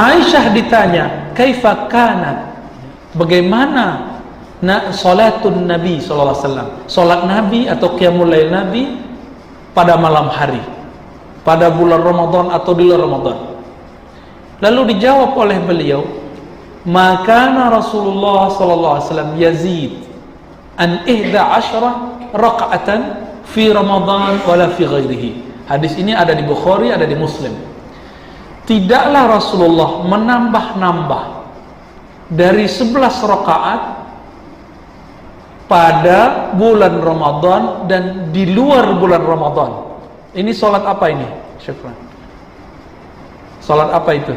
Aisyah ditanya, kaifa kanat, bagaimana salatun Nabi sallallahu alaihi wasallam, salat Nabi atau qiyamul lail Nabi pada malam hari, pada bulan Ramadan atau di luar Ramadan. Lalu dijawab oleh beliau, maka Rasulullah sallallahu alaihi wasallam yazid an 11 raka'atan fi Ramadan wala fi ghairihi. Hadis ini ada di Bukhari, ada di Muslim. Tidaklah Rasulullah menambah-nambah dari 11 rakaat pada bulan Ramadan dan di luar bulan Ramadan. Ini salat apa ini? Syukran. Salat apa itu?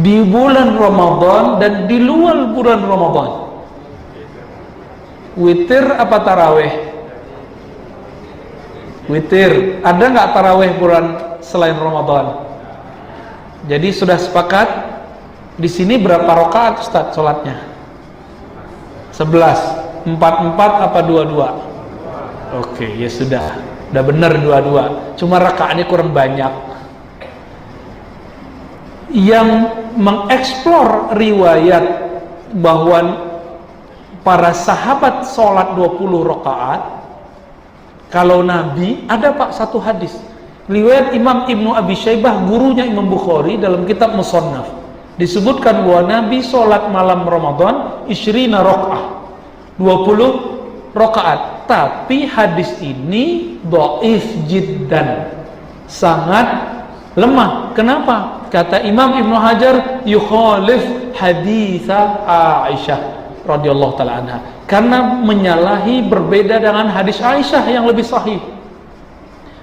Di bulan Ramadan dan di luar bulan Ramadan. Witir apa tarawih? Witir. Ada nggak tarawih bulan selain Ramadan? Jadi sudah sepakat di sini berapa rakaat Ustaz salatnya? 11. 4 apa 2? Oke, ya sudah benar 2. Cuma rakaatnya kurang banyak. Yang mengeksplor riwayat bahwa para sahabat sholat 20 rakaat, kalau Nabi ada Pak satu hadis riwayat Imam Ibnu Abi Syaibah, gurunya Imam Bukhari, dalam kitab Musannaf disebutkan bahwa Nabi sholat malam Ramadan 20 rakaat, 20 rakaat. Tapi hadis ini dhaif jiddan, sangat lemah. Kenapa? Kata Imam Ibnu Hajar, yukhalif haditha Aisyah radhiyallahu taala anha, karena menyalahi, berbeda dengan hadis Aisyah yang lebih sahih.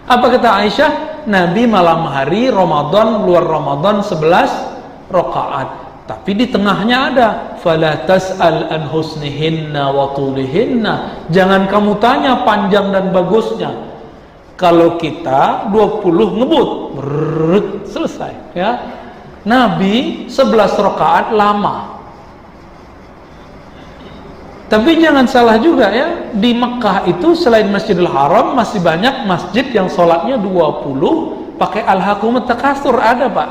Apa kata Aisyah? Nabi malam hari Ramadan, luar Ramadan 11 rakaat. Tapi di tengahnya ada fala tas'al an husnihinna wa tulihinna. Jangan kamu tanya panjang dan bagusnya. Kalau kita 20 ngebut, selesai ya. Nabi 11 rakaat lama. Tapi jangan salah juga ya, di Mekah itu selain Masjidil Haram masih banyak masjid yang sholatnya 20 pakai Alhaakumut Takasur, ada Pak.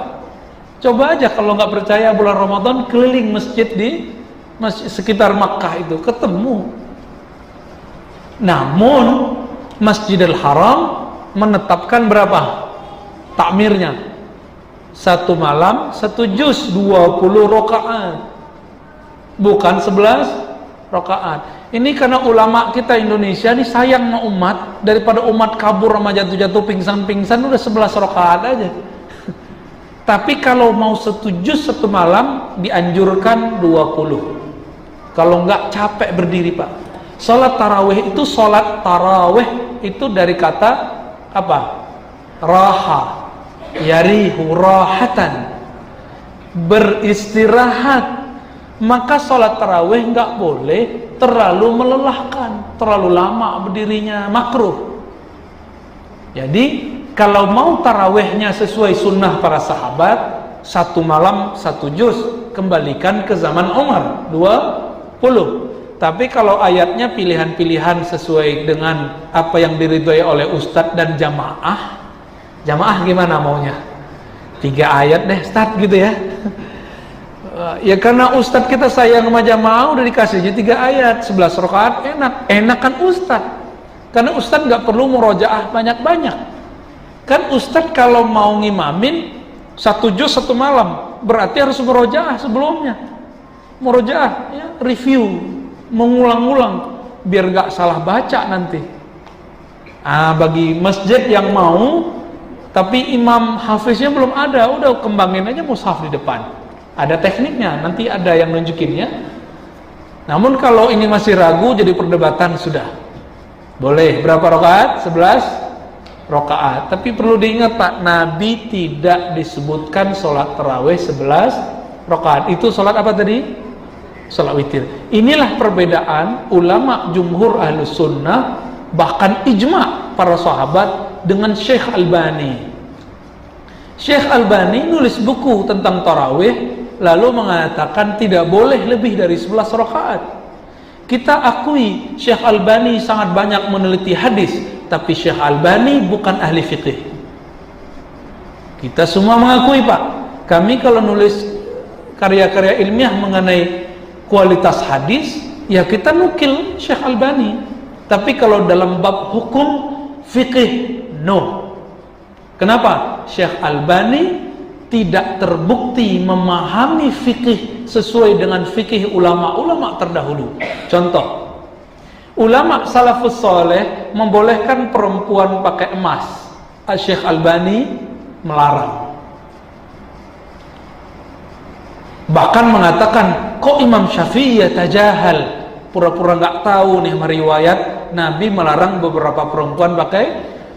Coba aja kalau nggak percaya bulan Ramadan keliling masjid di sekitar Mekah itu ketemu. Namun Masjidil Haram menetapkan berapa takmirnya? 1 malam 1 juz, 20 rakaat, bukan 11 rakaat. Ini karena ulama kita Indonesia ini sayang sama umat, daripada umat kabur sama jatuh-jatuh pingsan-pingsan, udah 11 rakaat aja. Tapi kalau mau 1 juz 1 malam dianjurkan 20. Kalau enggak capek berdiri Pak. Salat tarawih itu dari kata apa? Raha, yarihu rahatan, beristirahat. Maka sholat tarawih nggak boleh terlalu melelahkan, terlalu lama berdirinya, makruh. Jadi kalau mau tarawihnya sesuai sunnah para sahabat, 1 malam 1 juz, kembalikan ke zaman Umar 20. Tapi kalau ayatnya pilihan-pilihan sesuai dengan apa yang diridhoi oleh ustadz dan jamaah gimana maunya? 3 ayat deh Ustadz gitu ya. Ya karena ustadz kita sayang sama jamaah, udah dikasihnya 3 ayat 11 rakaat, enak kan ustadz, karena ustadz nggak perlu murojaah banyak-banyak kan. Ustadz kalau mau ngimamin 1 juz 1 malam berarti harus murojaah sebelumnya, murojaah ya, review, mengulang-ulang biar nggak salah baca nanti. Bagi masjid yang mau tapi imam hafiznya belum ada, udah kembangin aja mushaf di depan. Ada tekniknya, nanti ada yang nunjukinnya. Namun kalau ini masih ragu, jadi perdebatan, sudah boleh berapa rakaat? 11 rakaat. Tapi perlu diingat Pak, Nabi tidak disebutkan sholat tarawih 11 rakaat. Itu sholat apa tadi? Sholat witir. Inilah perbedaan ulama jumhur ahlus sunnah, bahkan ijma para sahabat dengan Syekh Albani. Syekh Albani nulis buku tentang tarawih, lalu mengatakan tidak boleh lebih dari 11 rakaat. Kita akui Syekh Albani sangat banyak meneliti hadis, tapi Syekh Albani bukan ahli fikih. Kita semua mengakui Pak, Kami kalau nulis karya-karya ilmiah mengenai kualitas hadis, ya kita nukil Syekh Albani. Tapi kalau dalam bab hukum fikih, no. Kenapa? Syekh Albani tidak terbukti memahami fikih sesuai dengan fikih ulama-ulama terdahulu. Contoh, ulama salafus soleh membolehkan perempuan pakai emas. Syekh Albani melarang. Bahkan mengatakan, kok Imam Syafi'i ya tajahal, pura-pura nggak tahu nih meriwayat Nabi melarang beberapa perempuan pakai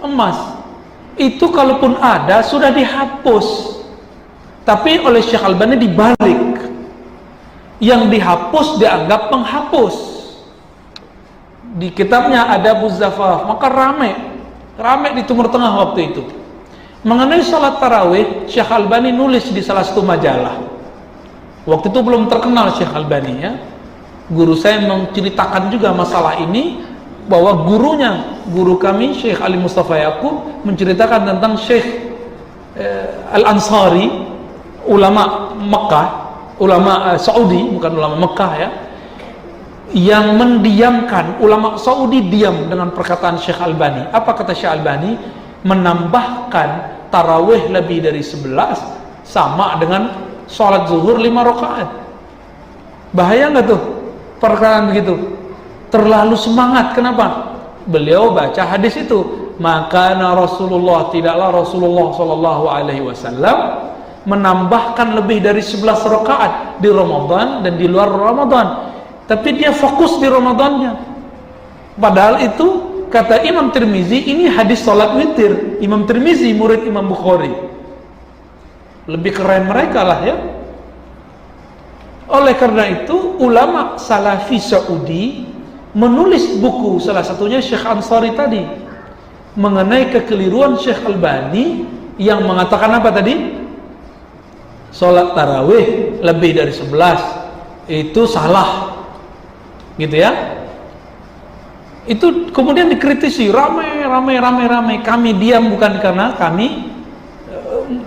emas. Itu kalaupun ada sudah dihapus. Tapi oleh Syekh Albani dibalik. Yang dihapus dianggap penghapus. Di kitabnya ada Zafaf, maka rame di Timur Tengah waktu itu. Mengenai salat tarawih, Syekh Albani nulis di salah satu majalah. Waktu itu belum terkenal Syekh Albani, ya. Guru saya menceritakan juga masalah ini, bahwa guru kami Syekh Ali Mustafa Yaqub menceritakan tentang Syekh Al-Ansari, ulama Mekah, ulama Saudi, bukan ulama Mekah, ya, yang mendiamkan, ulama Saudi diam dengan perkataan Syekh Albani. Apa kata Syekh Albani? Menambahkan tarawih lebih dari 11 sama dengan sholat zuhur 5 rakaat. Bahaya nggak tuh perkataan begitu? Terlalu semangat. Kenapa? Beliau baca hadis itu, maka Rasulullah, tidaklah Rasulullah Shallallahu Alaihi Wasallam menambahkan lebih dari 11 rakaat di Ramadan dan di luar Ramadan, tapi dia fokus di Ramadannya. Padahal itu kata Imam Tirmizi, ini hadis salat witir. Imam Tirmizi murid Imam Bukhari. Lebih keren mereka lah, ya. Oleh karena itu ulama Salafi Saudi menulis buku, salah satunya Syekh Ansari tadi, mengenai kekeliruan Syekh Albani yang mengatakan apa tadi? Salat tarawih lebih dari 11 itu salah, gitu ya. Itu kemudian dikritisi ramai. Kami diam bukan karena kami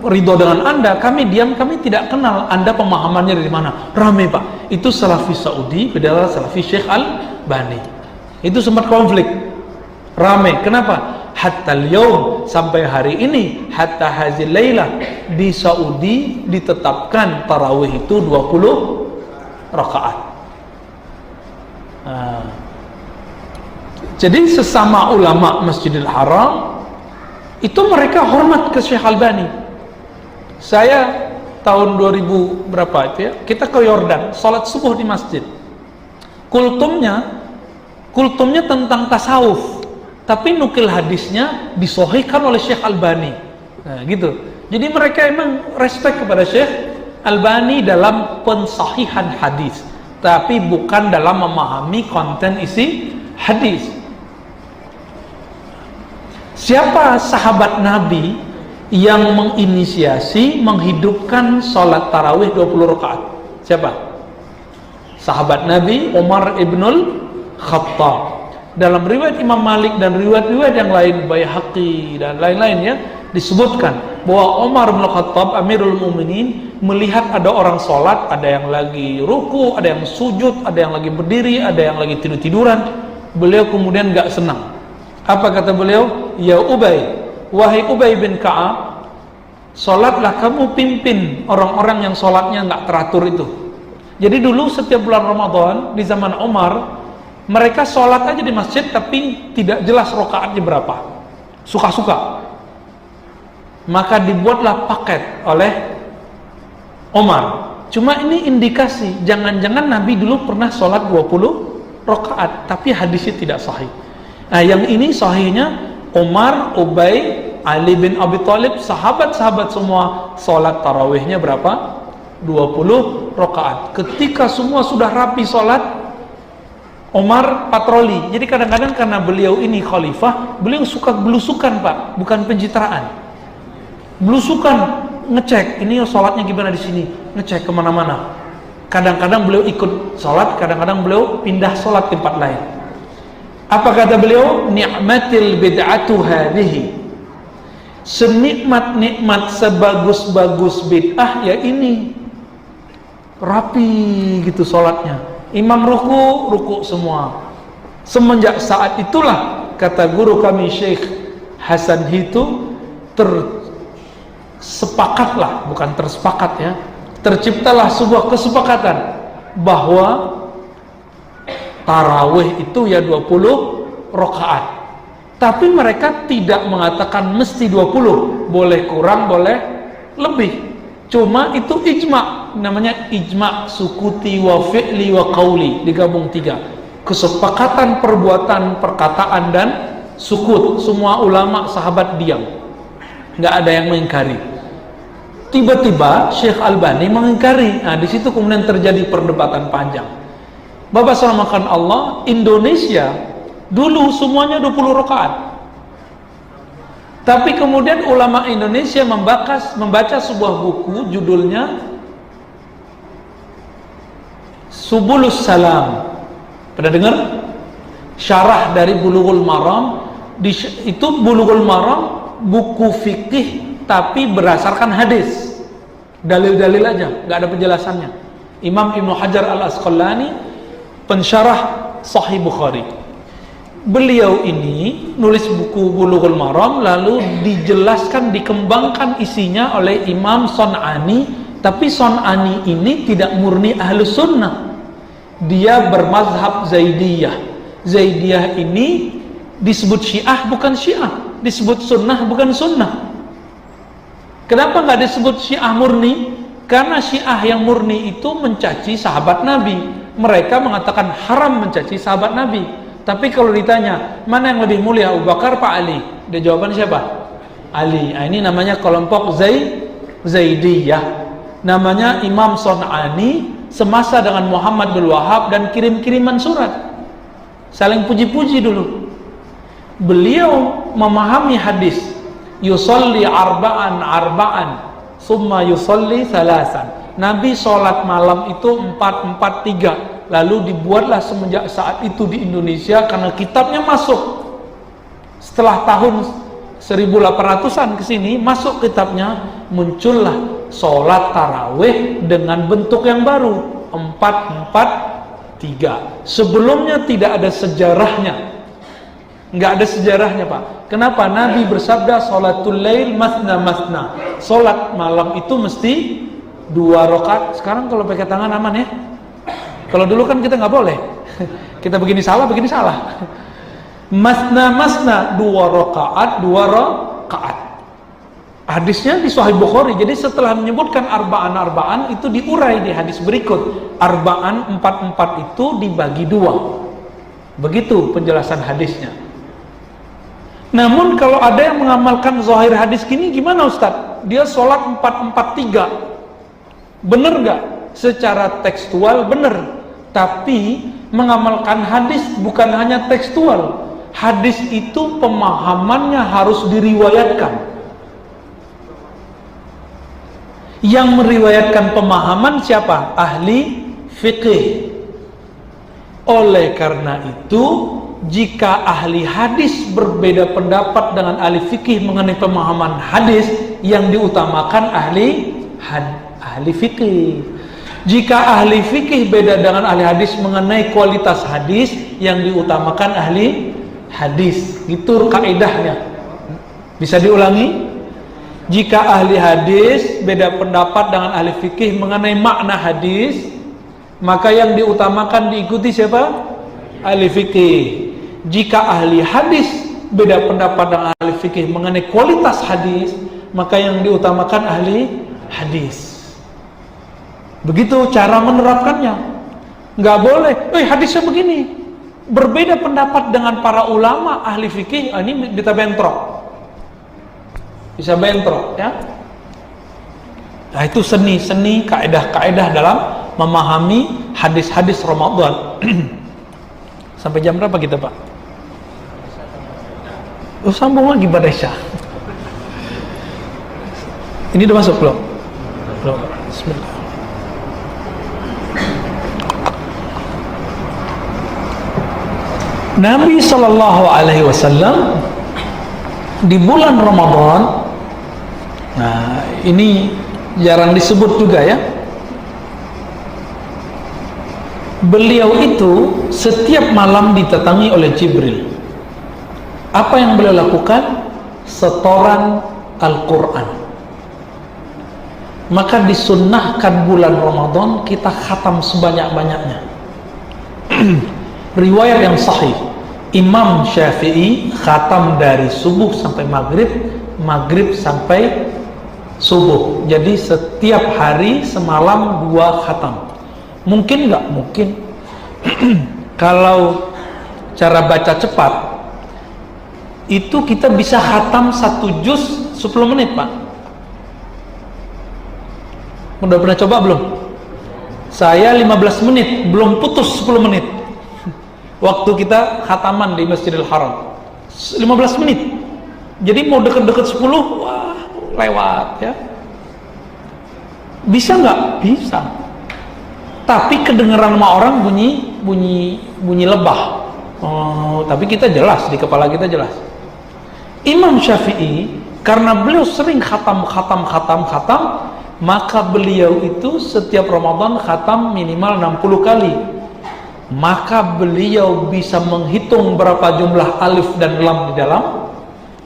ridho dengan Anda, kami diam, kami tidak kenal Anda pemahamannya dari mana. Ramai Pak, itu Salafi Saudi, adalah Salafi Syekh Albani. Itu sempat konflik, ramai. Kenapa? Hatta al-yawm, sampai hari ini, hatta hazil laylah, di Saudi ditetapkan tarawih itu 20 rakaat. Jadi sesama ulama Masjidil Haram itu mereka hormat ke Syekh Albani. Saya tahun 2000 berapa itu, ya, kita ke Yordan, salat subuh di masjid. Kultumnya tentang tasawuf, tapi nukil hadisnya disohhikan oleh Syekh Albani. Nah, gitu. Jadi mereka emang respect kepada Syekh Albani dalam pensahihan hadis, tapi bukan dalam memahami konten isi hadis. Siapa sahabat Nabi yang menginisiasi menghidupkan sholat tarawih 20 rakaat? Siapa? Sahabat Nabi Umar ibnul Khattab. Dalam riwayat Imam Malik dan riwayat-riwayat yang lain, Baihaqi dan lain-lain, ya, disebutkan bahwa Umar bin Khattab Amirul Mukminin melihat ada orang sholat, ada yang lagi ruku, ada yang sujud, ada yang lagi berdiri, ada yang lagi tidur-tiduran. Beliau kemudian gak senang. Apa kata beliau? Ya Ubay, wahai Ubay bin Ka'ab, sholatlah kamu pimpin orang-orang yang sholatnya gak teratur itu. Jadi dulu setiap bulan Ramadan di zaman Umar, mereka sholat aja di masjid tapi tidak jelas rakaatnya berapa, suka-suka. Maka dibuatlah paket oleh Umar. Cuma ini indikasi, jangan-jangan Nabi dulu pernah sholat 20 rakaat, tapi hadisnya tidak sahih. Nah, yang ini sahihnya Umar, Ubay, Ali bin Abi Thalib, sahabat-sahabat semua sholat tarawihnya berapa? 20 rakaat. Ketika semua sudah rapi sholat, Umar patroli. Jadi kadang-kadang karena beliau ini khalifah, beliau suka belusukan Pak, bukan pencitraan. Belusukan, ngecek ini sholatnya gimana di sini, ngecek kemana-mana. Kadang-kadang beliau ikut sholat, kadang-kadang beliau pindah sholat tempat lain. Apa kata beliau? Ni'matil bid'atu hadhihi. Senikmat-nikmat, sebagus-bagus bid'ah ya ini, rapi gitu sholatnya, imam ruku semua. Semenjak saat itulah, kata guru kami Syekh Hasan itu, tersepakatlah, bukan tersepakat ya, terciptalah sebuah kesepakatan bahwa tarawih itu ya 20 rakaat. Tapi mereka tidak mengatakan mesti 20, boleh kurang, boleh lebih. Cuma itu ijma, namanya ijma sukuti wa fi'li wa qawli, digabung 3. Kesepakatan perbuatan, perkataan dan sukut. Semua ulama sahabat diam, nggak ada yang mengingkari. Tiba-tiba Syekh Albani mengingkari. Nah, di situ kemudian terjadi perdebatan panjang. Bapak selamatkan Allah, Indonesia dulu semuanya 20 rakaat. Tapi kemudian ulama Indonesia membaca sebuah buku judulnya Subulus Salam. Pernah dengar? Syarah dari Bulughul Maram. Itu Bulughul Maram buku fikih tapi berdasarkan hadis. Dalil-dalil aja, nggak ada penjelasannya. Imam Ibnu Hajar Al-Asqalani, pensyarah Sahih Bukhari. Beliau ini nulis buku Bulughul Maram, lalu dijelaskan, dikembangkan isinya oleh Imam Son'ani. Tapi Son'ani ini tidak murni Ahlus Sunnah, dia bermazhab Zaidiyah. Zaidiyah ini disebut Syiah bukan Syiah, disebut Sunnah bukan Sunnah. Kenapa nggak disebut Syiah murni? Karena Syiah yang murni itu mencaci sahabat Nabi. Mereka mengatakan haram mencaci sahabat Nabi. Tapi kalau ditanya mana yang lebih mulia, Abu Bakar Pak Ali, dia jawaban siapa? Ali. Nah, ini namanya kelompok Zaidiyah. Namanya Imam Son'ani, semasa dengan Muhammad bin Wahab dan kirim-kiriman surat, saling puji-puji dulu. Beliau memahami hadis yusolli arba'an summa yusolli salasan. Nabi sholat malam itu 4-4-3. Lalu dibuatlah semenjak saat itu di Indonesia, karena kitabnya masuk setelah tahun 1800-an ke sini, masuk kitabnya, muncullah sholat tarawih dengan bentuk yang baru 4-4-3. Sebelumnya tidak ada sejarahnya, nggak ada sejarahnya Pak. Kenapa? Nabi bersabda sholatul lail masna, sholat malam itu mesti 2 rakaat. Sekarang kalau pakai tangan aman ya. Kalau dulu kan kita nggak boleh, kita begini salah. Masna 2 rakaat. Hadisnya di Sahih Bukhari. Jadi setelah menyebutkan arba'an itu diurai di hadis berikut. Arba'an 4-4 itu dibagi 2. Begitu penjelasan hadisnya. Namun kalau ada yang mengamalkan zahir hadis gini, gimana Ustaz? Dia sholat 4-4-3. Bener nggak? Secara tekstual bener. Tapi mengamalkan hadis bukan hanya tekstual. Hadis itu pemahamannya harus diriwayatkan. Yang meriwayatkan pemahaman siapa? Ahli fikih. Oleh karena itu, jika ahli hadis berbeda pendapat dengan ahli fikih mengenai pemahaman hadis, yang diutamakan ahli fikih. Jika ahli fikih beda dengan ahli hadis mengenai kualitas hadis, yang diutamakan ahli hadis. Itu kaidahnya. Bisa diulangi? Jika ahli hadis beda pendapat dengan ahli fikih mengenai makna hadis, maka yang diutamakan diikuti siapa? Ahli fikih. Jika ahli hadis beda pendapat dengan ahli fikih mengenai kualitas hadis, maka yang diutamakan ahli hadis. Begitu cara menerapkannya. Nggak boleh, hadisnya begini, berbeda pendapat dengan para ulama ahli fikih, ini bisa bentrok, ya. Nah, itu seni kaidah-kaidah dalam memahami hadis-hadis Ramadan. Sampai jam berapa kita Pak? Sambung lagi pada Isya. Ini udah masuk belum? Belum. Bismillah. Nabi Shallallahu Alaihi Wasallam di bulan Ramadan Nah, ini jarang disebut juga ya. Beliau itu setiap malam didatangi oleh Jibril. Apa yang beliau lakukan? Setoran Al-Quran. Maka disunnahkan bulan Ramadan kita khatam sebanyak-banyaknya. Riwayat yang sahih, Imam Syafi'i khatam dari subuh sampai maghrib, maghrib sampai subuh. Jadi setiap hari semalam 2 khatam. Mungkin nggak? Mungkin. Kalau cara baca cepat itu kita bisa khatam 1 juz 10 menit, Pak. Udah pernah coba belum? Saya 15 menit, belum putus 10 menit. Waktu kita khataman di Masjidil Haram 15 menit. Jadi mau deket-deket 10, wah lewat ya. Bisa nggak? Bisa. Tapi kedengeran sama orang bunyi lebah. Oh, tapi kita jelas, di kepala kita jelas. Imam Syafi'i karena beliau sering khatam, maka beliau itu setiap Ramadan khatam minimal 60 kali. Maka beliau bisa menghitung berapa jumlah alif dan lam di dalam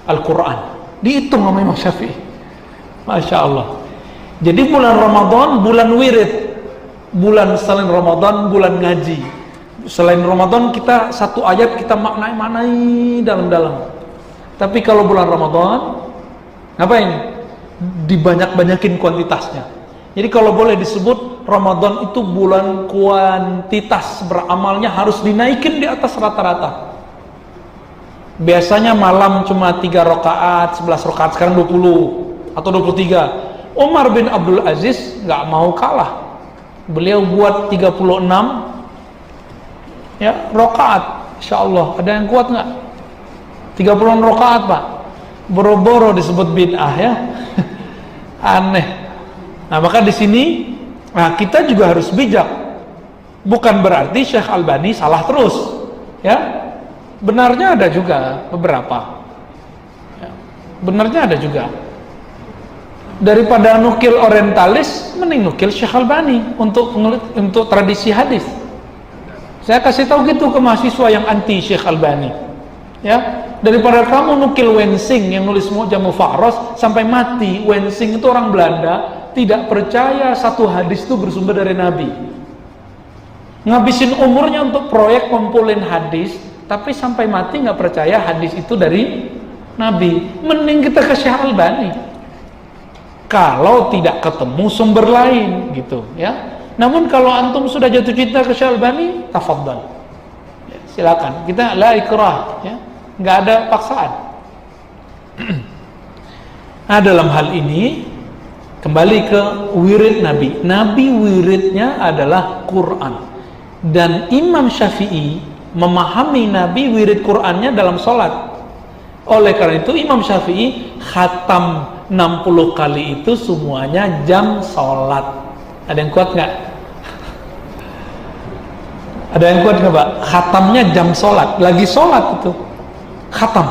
Al-Quran. Dihitung sama Imam Syafi'i. Masya Allah. Jadi bulan Ramadan bulan wirid, bulan selain Ramadan bulan ngaji. Selain Ramadan kita satu ayat kita maknai dalam-dalam. Tapi kalau bulan Ramadan ngapain? Dibanyak-banyakin kuantitasnya. Jadi kalau boleh disebut Ramadan itu bulan kuantitas beramalnya harus dinaikin di atas rata-rata. Biasanya malam cuma 3 rakaat, 11 rakaat, sekarang 20 atau 23. Umar bin Abdul Aziz nggak mau kalah. Beliau buat 36 ya rakaat. Insyaallah ada yang kuat nggak? 30 rakaat, Pak. Boro-boro disebut bid'ah ya. Aneh. Nah, maka di sini kita juga harus bijak. Bukan berarti Syekh Albani salah terus. Ya. Benarnya ada juga beberapa. Ya. Benarnya ada juga. Daripada nukil orientalis, mending nukil Syekh Albani untuk tradisi hadis. Saya kasih tahu gitu ke mahasiswa yang anti Syekh Albani. Ya, daripada kamu nukil Wensing yang nulis Mu'jamul Fa'ras sampai mati. Wensing itu orang Belanda, tidak percaya satu hadis itu bersumber dari Nabi. Ngabisin umurnya untuk proyek ngumpulin hadis, tapi sampai mati nggak percaya hadis itu dari Nabi. Mending kita ke Syekh Albani. Kalau tidak ketemu sumber lain, gitu ya. Namun kalau antum sudah jatuh cinta ke Syekh Albani, tafadhal. Ya, silakan. Kita la ikrah, ya. Nggak ada paksaan. Nah, dalam hal ini kembali ke wirid Nabi. Nabi wiridnya adalah Quran. Dan Imam Syafi'i memahami Nabi wirid Qurannya dalam sholat. Oleh karena itu Imam Syafi'i khatam 60 kali itu semuanya jam sholat. Ada yang kuat nggak? Ada yang kuat nggak, Pak? Khatamnya jam sholat. Lagi sholat itu khatam.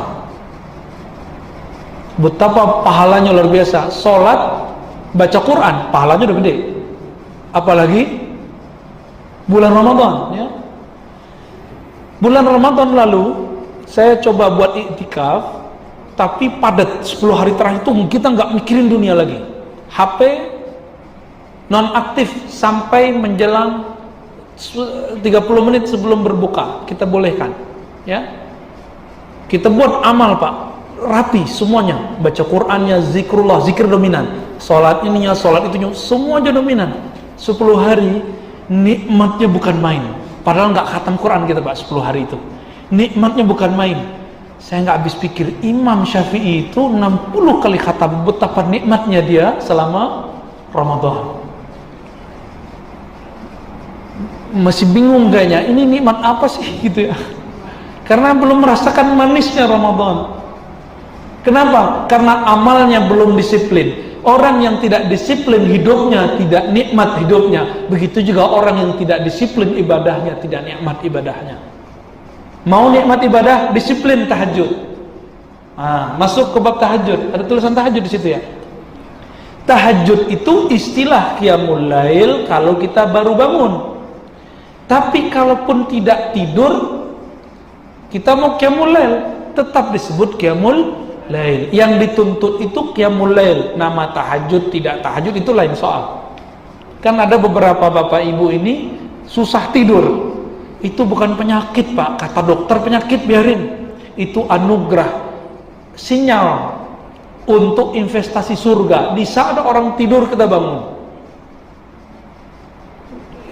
Betapa pahalanya luar biasa. Sholat baca Quran, pahalanya udah gede. Apalagi bulan Ramadan ya. Bulan Ramadan lalu saya coba buat iktikaf, tapi padat 10 hari terakhir itu kita nggak mikirin dunia lagi. HP non aktif sampai menjelang 30 menit sebelum berbuka kita bolehkan ya. Kita buat amal, Pak, rapi semuanya, baca Qur'annya, zikrullah, zikir dominan, sholat ininya, sholat itunya, semuanya dominan. 10 hari nikmatnya bukan main. Padahal nggak khatam Quran kita, Pak, 10 hari itu. Nikmatnya bukan main. Saya nggak habis pikir, Imam Syafi'i itu 60 kali khatam, betapa nikmatnya dia selama Ramadan. Masih bingung kayaknya, ini nikmat apa sih gitu ya. Karena belum merasakan manisnya Ramadan. Kenapa? Karena amalnya belum disiplin. Orang yang tidak disiplin hidupnya, tidak nikmat hidupnya. Begitu juga orang yang tidak disiplin ibadahnya, tidak nikmat ibadahnya. Mau nikmat ibadah, disiplin tahajud. Masuk ke bab tahajud. Ada tulisan tahajud di situ ya. Tahajud itu istilah qiyamul lail kalau kita baru bangun. Tapi kalaupun tidak tidur, kita mau qiyamul lail, tetap disebut qiyamul lail. Yang dituntut itu qiyamul lail. Nama tahajud tidak tahajud itu lain soal. Kan ada beberapa bapak ibu ini susah tidur. Itu bukan penyakit, Pak. Kata dokter penyakit, biarin. Itu anugerah, sinyal untuk investasi surga. Di saat ada orang tidur kita bangun.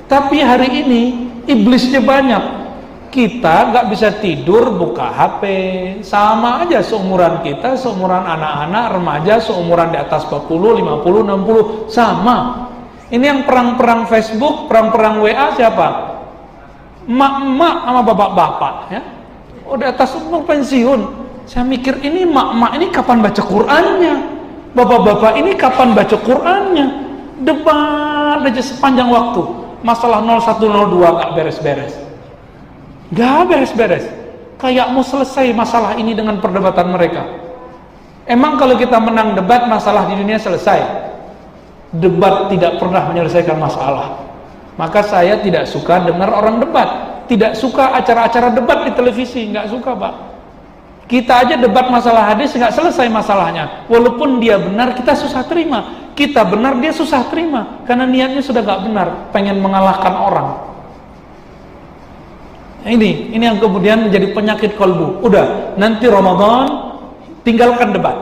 Tapi hari ini iblisnya banyak. Kita nggak bisa tidur buka HP. Sama aja seumuran kita, seumuran anak-anak, remaja, seumuran di atas 40, 50, 60, sama. Ini yang perang-perang Facebook, perang-perang WA siapa? Emak-emak sama bapak-bapak, ya. Oh, di atas umur pensiun. Saya mikir ini emak-emak ini kapan baca Qur'annya? Bapak-bapak ini kapan baca Qur'annya? Debat aja sepanjang waktu. Masalah 0102 gak beres-beres. Gak beres-beres. Kayak mau selesai masalah ini dengan perdebatan mereka. Emang kalau kita menang debat, masalah di dunia selesai? Debat tidak pernah menyelesaikan masalah. Maka saya tidak suka dengar orang debat, tidak suka acara-acara debat di televisi, nggak suka, Pak. Kita aja debat masalah hadis nggak selesai masalahnya. Walaupun dia benar, kita susah terima. Kita benar, dia susah terima, karena niatnya sudah nggak benar, pengen mengalahkan orang. Ini yang kemudian menjadi penyakit kolbu. Udah, nanti Ramadan tinggalkan debat.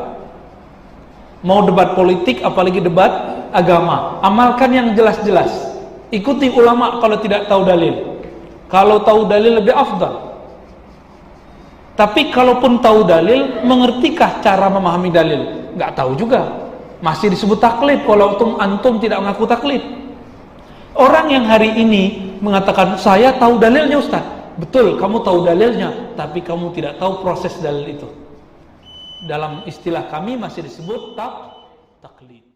Mau debat politik, apalagi debat agama, amalkan yang jelas-jelas. Ikuti ulama kalau tidak tahu dalil. Kalau tahu dalil lebih afdal. Tapi kalaupun tahu dalil, mengertikah cara memahami dalil? Nggak tahu juga. Masih disebut taklid walaupun antum tidak mengaku taklid. Orang yang hari ini mengatakan saya tahu dalilnya, Ustaz. Betul, kamu tahu dalilnya, tapi kamu tidak tahu proses dalil itu. Dalam istilah kami masih disebut taklid.